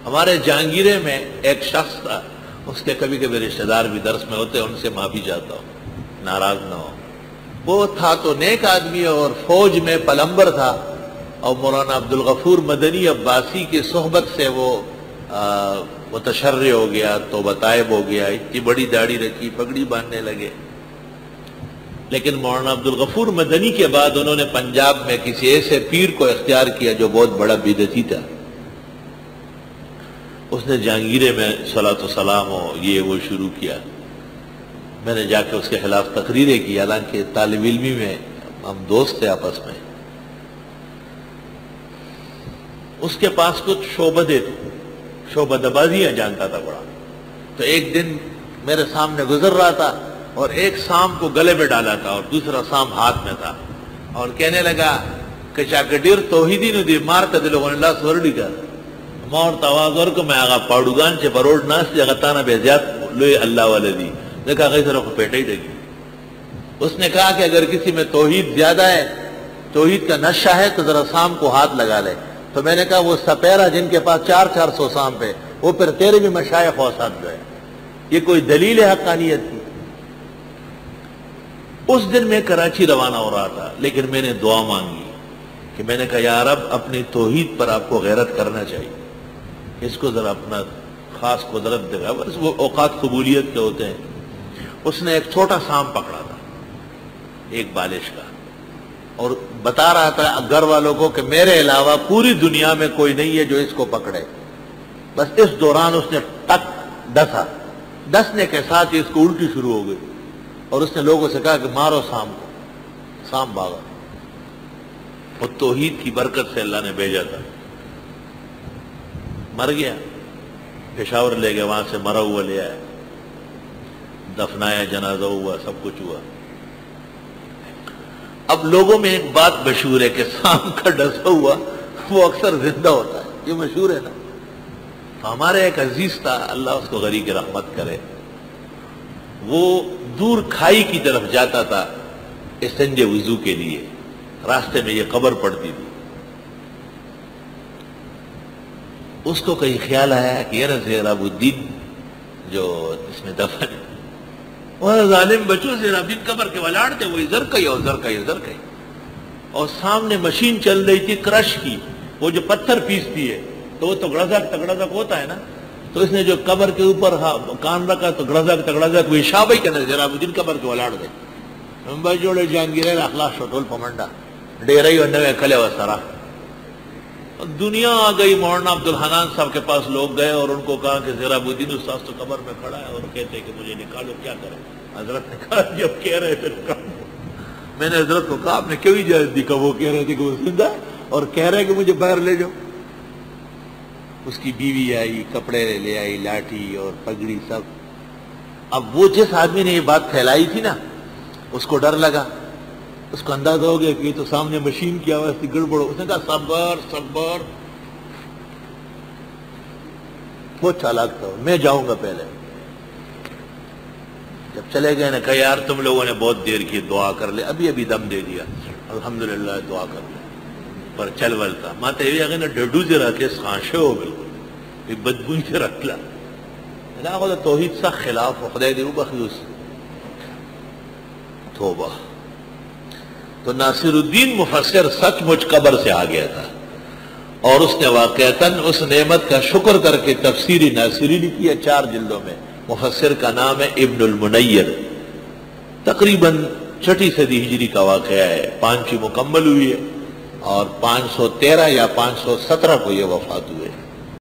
ہمارے جہانگیرے میں ایک شخص تھا، اس کے کبھی کبھی رشتہ دار بھی درس میں ہوتے، ان سے معافی چاہتا ہوں، ناراض نہ ہو۔ وہ تھا تو نیک آدمی اور فوج میں پلمبر تھا، اور مولانا عبدالغفور مدنی عباسی کی صحبت سے وہ متشرع ہو گیا، توبہ طائب ہو گیا، اتنی بڑی داڑھی رکھی، پگڑی باندھنے لگے۔ لیکن مولانا عبدالغفور مدنی کے بعد انہوں نے پنجاب میں کسی ایسے پیر کو اختیار کیا جو بہت بڑا بدعتی تھا۔ اس نے جہانگیرے میں صلاۃ و سلام ہو یہ وہ شروع کیا۔ میں نے جا کے اس کے خلاف تقریریں کی، حالانکہ طالب علمی میں ہم دوست تھے آپس میں۔ اس کے پاس کچھ شعبدے تھے، شعبدہ بازیاں جانتا تھا بڑا۔ تو ایک دن میرے سامنے گزر رہا تھا اور ایک سام کو گلے میں ڈالا تھا اور دوسرا سام ہاتھ میں تھا، اور کہنے لگا کہ چاکڈیر توحیدی نو دی مارتا دے لوگوں نے اللہ سورڈی کا مور توازور کو میں آگا پاڑوگان چے بروڑ ناس جگتانا بے زیاد لوی اللہ والدی دیکھا غیر طرف پیٹے ہی لگی۔ اس نے کہا کہ اگر کسی میں توحید زیادہ ہے، توحید کا نشہ ہے، تو ذرا سام کو ہاتھ لگا لے۔ تو میں نے کہا وہ سپیرا جن کے پاس 400 سام پہ، وہ پھر تیرے بھی مشایخ اوسط جو ہے، یہ کوئی دلیل حقانیت کی؟ اس دن میں کراچی روانہ ہو رہا تھا، لیکن میں نے دعا مانگی کہ میں نے کہا یا رب اپنی توحید پر آپ کو غیرت کرنا چاہیے، اس کو ذرا اپنا خاص قدرت دے گا، بس وہ اوقات قبولیت کے ہوتے ہیں۔ اس نے ایک چھوٹا سام پکڑا تھا، ایک بالش کا، اور بتا رہا تھا گھر والوں کو کہ میرے علاوہ پوری دنیا میں کوئی نہیں ہے جو اس کو پکڑے۔ بس اس دوران اس نے ٹک ڈسا، ڈسنے کے ساتھ ہی اس کو الٹی شروع ہو گئی، اور اس نے لوگوں سے کہا کہ مارو سام کو۔ سام بھاگا، وہ توحید کی برکت سے اللہ نے بھیجا تھا، مر گیا۔ پشاور لے گئے، وہاں سے مرا ہوا لے آیا، دفنایا، جنازہ ہوا، سب کچھ ہوا۔ اب لوگوں میں ایک بات مشہور ہے کہ سام کا ڈسا ہوا وہ اکثر زندہ ہوتا ہے، یہ مشہور ہے نا۔ تو ہمارے ایک عزیز تھا، اللہ اس کو غریق رحمت کرے، وہ دور کھائی کی طرف جاتا تھا استنجے وضو کے لیے، راستے میں یہ قبر پڑتی تھی۔ اس کو کہیں خیال آیا کہ یہ زینب الدین جو اس میں دفن ہے، وہ ظالم بچوں سے رابین قبر کے ولاڑ تھے، وہ ادھر کئی اور ادھر کئی ادھر کئی، اور سامنے مشین چل رہی تھی کرش کی، وہ جو پتھر پیستی ہے، تو وہ تگڑا ہوتا ہے نا، تو اس نے جو قبر کے اوپر کان رکھا تو گڑزک وہ شابئی کے نظر الدین قبر کے ولاڑ دے بھائی جوڑے جہانگیرے اخلاق شٹول پمنڈا ڈیرئی اور نوے کلے و سرا۔ دنیا آ گئی، مولانا عبدالحنان صاحب کے پاس لوگ گئے اور ان کو کہا کہ زیراب الدین استاد تو قبر میں کھڑا ہے اور کہتے کہ مجھے نکالو، کیا کریں؟ حضرت نے کہا جب کہہ رہے تھے میں نے حضرت کو کہا آپ نے کیوں اجازت دی؟ کہ وہ کہہ رہے تھے کہ وہ زندہ اور کہہ رہے کہ مجھے باہر لے جاؤ۔ اس کی بیوی آئی، کپڑے لے آئی، لاٹھی اور پگڑی سب۔ اب وہ جس آدمی نے یہ بات پھیلائی تھی نا، اس کو ڈر لگا، اس کو اندازہ ہو گیا کہ یہ تو سامنے مشین کی آواز تھی، گڑبڑ ہو۔ اس نے کہا صبر صبر، بہت چالاک تھا، میں جاؤں گا پہلے۔ جب چلے گئے نے کہا یار تم لوگوں نے بہت دیر کی، دعا کر لے، ابھی دم دے دیا، الحمدللہ دعا کر لے پر چل بلتا ماتے یہ اگر ڈڈو سے رکھے خانشے ہو بالکل یہ بدبوئی سے رکھ لا خدا توحید سا خلاف ہو، خدا دیو بخیوس توبہ۔ تو ناصر الدین مفسر سچ مچ قبر سے آ گیا تھا، اور اس نے واقعتاً اس نعمت کا شکر کر کے تفسیری ناصری لکھی ہے 4 جلدوں میں۔ مفسر کا نام ہے ابن المنیر، تقریباً 6 صدی ہجری کا واقعہ ہے، 5 مکمل ہوئی ہے، اور 513 یا 517 کو یہ وفات ہوئے۔